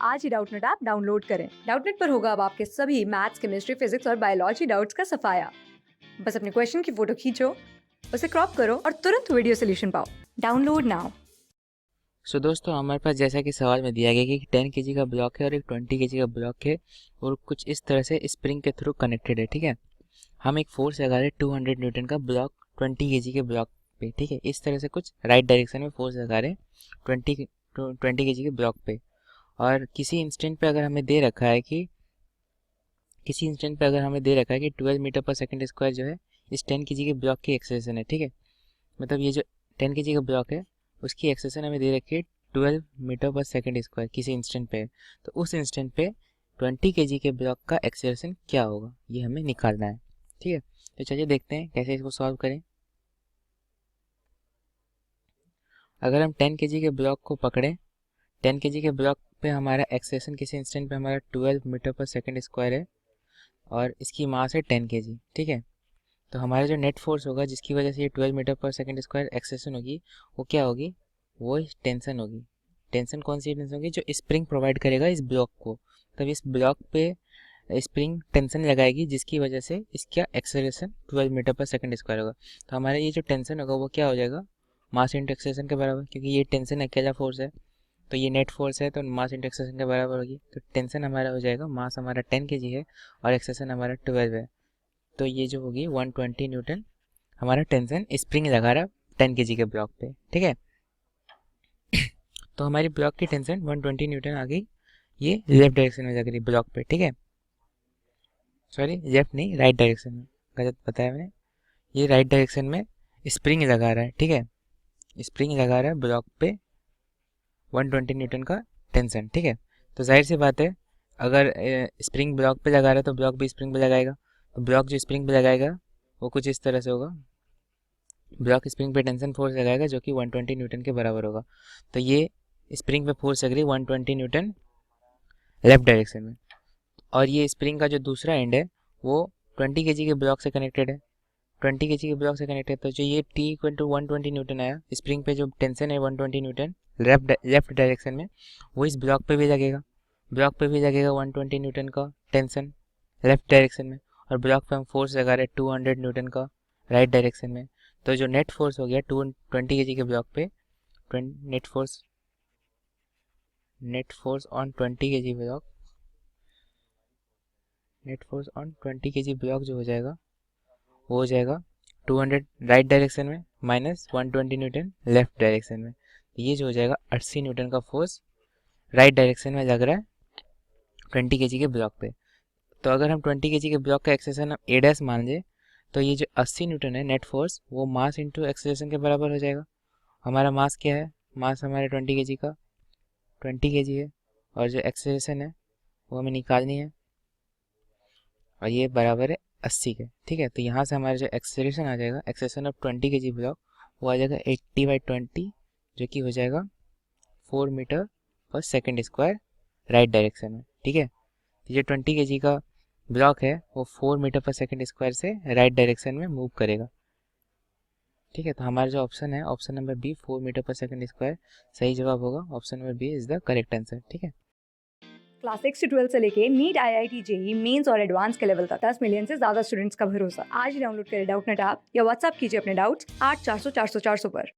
आज ही Doubtnut app download करें। Doubtnut पर होगा अब आपके सभी मैथ्स, केमिस्ट्री, फिजिक्स और बायोलॉजी डाउट्स का सफाया। बस अपने क्वेश्चन की फोटो खींचो, उसे क्रॉप करो और तुरंत वीडियो सोल्यूशन पाओ। Download now. सो दोस्तों, हमारे पास जैसा कि सवाल में दिया गया कि 10 केजी का ब्लॉक है और एक 20 केजी का ब्लॉक है और कुछ इस तरह से स्प्रिंग के थ्रू कनेक्टेड है। ठीक है, हम एक फोर्स लगा रहे 200 न्यूटन का ब्लॉक 20 केजी के ब्लॉक पे। ठीक है, इस तरह से कुछ राइट डायरेक्शन में फोर्स लगा रहे 20 केजी के ब्लॉक पे। और किसी इंस्टेंट पे अगर हमें दे रखा है कि 12 मीटर पर सेकंड स्क्वायर जो है इस 10 केजी के ब्लॉक की एक्सेलरेशन है। ठीक है, मतलब ये जो 10 केजी का ब्लॉक है उसकी एक्सेलरेशन हमें दे रखी है 12 मीटर पर सेकंड स्क्वायर किसी इंस्टेंट पे है। तो उस इंस्टेंट पे 20 केजी के ब्लॉक का एक्सेलरेशन क्या होगा ये हमें निकालना है। ठीक है, तो चलिए देखते हैं कैसे इसको सॉल्व करें। अगर हम 10 केजी के ब्लॉक को पकड़ें, 10 केजी के ब्लॉक पे हमारा एक्सेलरेशन किसी इंस्टेंट पे हमारा 12 मीटर पर सेकंड स्क्वायर है और इसकी मास है 10 केजी। ठीक है, तो हमारा जो नेट फोर्स होगा जिसकी वजह से ये 12 metre per second square acceleration होगी वो क्या होगी, वो टेंशन होगी। टेंशन कौन सी टेंशन होगी, जो स्प्रिंग प्रोवाइड करेगा इस ब्लॉक को। तब इस ब्लॉक पे स्प्रिंग टेंशन लगाएगी जिसकी वजह से इसका acceleration 12 metre per second square होगा। तो हमारा ये जो टेंशन होगा वो क्या हो जाएगा, मास इंटू एक्सेलरेशन के बराबर, क्योंकि ये टेंशन अकेला फोर्स है तो ये नेट फोर्स है तो मास इंटू एक्सेलरेशन के बराबर होगी। तो टेंशन हमारा हो जाएगा, मास हमारा 10 केजी है और एक्सेलरेशन हमारा 12 है, तो ये जो होगी 120 न्यूटन हमारा टेंशन स्प्रिंग लगा रहा 10 केजी के ब्लॉक पे। ठीक है, तो हमारी ब्लॉक की टेंशन 120 न्यूटन आ गई, ये लेफ्ट डायरेक्शन में लग रही ब्लॉक पे। ठीक है, सॉरी लेफ्ट नहीं, राइट डायरेक्शन में, गलत बताया मैंने। ये राइट डायरेक्शन में स्प्रिंग लगा रहा है। ठीक है, स्प्रिंग लगा रहा है ब्लॉक पे 120 न्यूटन का टेंशन। ठीक है, तो जाहिर सी बात है अगर स्प्रिंग ब्लॉक पे लगा रहा है तो ब्लॉक भी स्प्रिंग पे लगाएगा। तो ब्लॉक जो स्प्रिंग पे लगाएगा वो कुछ इस तरह से होगा, ब्लॉक स्प्रिंग पे टेंशन फोर्स लगाएगा जो कि 120 न्यूटन के बराबर होगा। तो ये स्प्रिंग पे फोर्स लग रही है 120 न्यूटन लेफ्ट डायरेक्शन में, और ये स्प्रिंग का जो दूसरा एंड है वो 20 केजी के ब्लॉक से कनेक्टेड है। 20 केजी के ब्लॉक से कनेक्टेड, तो जो ये T इक्वल टू 120 न्यूटन आया स्प्रिंग पे, जो टेंशन है 120 न्यूटन लेफ्ट डायरेक्शन में, वो इस ब्लॉक पे भी लगेगा। ब्लॉक पे भी लगेगा 120 न्यूटन का टेंशन लेफ्ट डायरेक्शन में, और ब्लॉक पे हम फोर्स लगा रहे 200 न्यूटन का राइट डायरेक्शन में। तो जो नेट फोर्स हो गया 20 केजी के ब्लॉक पे, net force on 20 KG block, net force on 20 KG block जो हो जाएगा वो हो जाएगा 200 राइट डायरेक्शन में माइनस 120 न्यूटन लेफ्ट डायरेक्शन में। ये जो हो जाएगा 80 न्यूटन का फोर्स राइट डायरेक्शन में लग रहा है 20 केजी के ब्लॉक पे। तो अगर हम 20 केजी के ब्लॉक का एक्सेलरेशन हम ए डैश मान लें तो ये जो 80 न्यूटन है नेट फोर्स वो मास इंटू एक्सेलरेशन के बराबर हो जाएगा। हमारा मास क्या है, मास हमारे 20 केजी का 20 केजी है, और जो एक्सेलरेशन है वो हमें निकालनी है और ये बराबर है 80 के। ठीक है, तो यहाँ से हमारा जो एक्सेलरेशन आ जाएगा, एक्सेलरेशन ऑफ 20 केजी ब्लॉक, वो आ जाएगा 80/20, जो कि हो जाएगा 4 metre per second square right direction में। ठीक है, तो ये 20 केजी का ब्लॉक है वो 4 मीटर पर सेकंड स्क्वायर से राइट डायरेक्शन में मूव करेगा। ठीक है, तो हमारा जो ऑप्शन है, option number B 4 metre per second square सही जवाब होगा। Option number B is the correct answer. ठीक है, क्लास 6 से 12 से लेके नीट, IIT, JEE मेंस और एडवांस के लेवल तक 10 मिलियन से ज्यादा स्टूडेंट्स का भरोसा। आज ही डाउनलोड करें डाउटनेट ऐप या व्हाट्सएप कीजिए अपने डाउट्स 8400 400 400 पर।